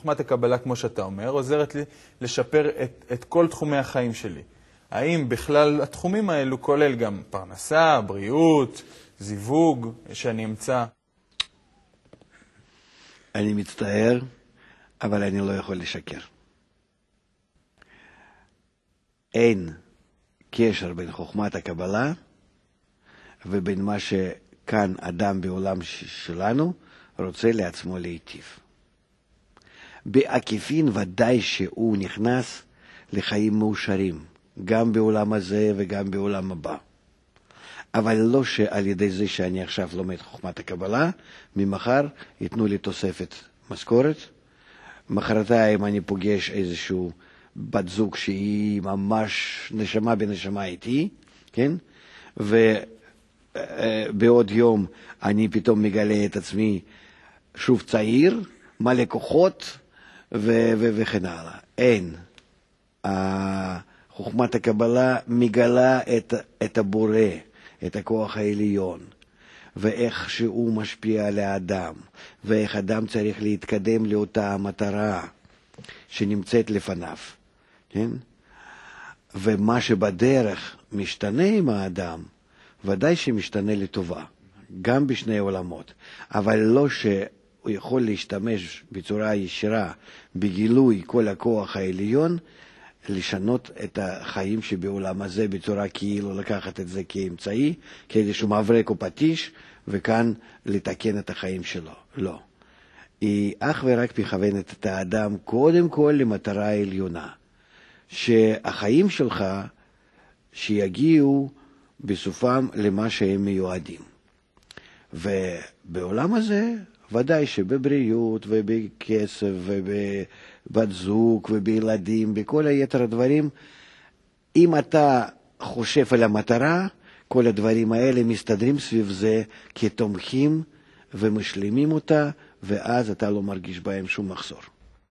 חוכמת הקבלה, כמו שאתה אומר, עוזרת לי לשפר את כל תחומי החיים שלי. האם בכלל התחומים האלו כולל גם פרנסה, בריאות, זיווג, שאני אמצא? אני מצטער, אבל אני לא יכול לשקר. אין קשר בין חוכמת הקבלה ובין מה שכאן אדם בעולם שלנו רוצה לעצמו להיטיב. בעקיפין ודאי שהוא נכנס לחיים מאושרים, גם בעולם הזה וגם בעולם הבא. אבל לא שעל ידי זה שאני עכשיו לומד חוכמת הקבלה, ממחר ייתנו לי תוספת משכורת. מחרתיים אני פוגש איזשהו בת זוג שהיא ממש נשמה בנשמה איתי, כן? ובעוד יום אני פתאום מגלה את עצמי שוב צעיר, מלא כוחות וכן הלאה. אין. חוכמת הקבלה מגלה את הבורא, את הכוח העליון, ואיך שהוא משפיע על האדם, ואיך אדם צריך להתקדם לאותה המטרה שנמצאת לפניו, כן? ומה שבדרך משתנה עם האדם, ודאי שמשתנה לטובה, גם בשני עולמות, אבל לא שהוא יכול להשתמש בצורה ישירה בגילוי כל הכוח העליון, לשנות את החיים שבעולם הזה בצורה כאילו לקחת את זה כאמצעי, כאיזשהו מברק או פטיש, וכאן לתקן את החיים שלו. לא. היא אך ורק מכוונת את האדם קודם כל למטרה העליונה, שהחיים שלך שיגיעו בסופם למה שהם מיועדים. ובעולם הזה ודאי שבבריאות ובכסף ובבת זוג ובילדים, בכל היתר הדברים, אם אתה חושב על המטרה, כל הדברים האלה מסתדרים סביב זה כתומכים ומשלימים אותה, ואז אתה לא מרגיש בהם שום מחסור.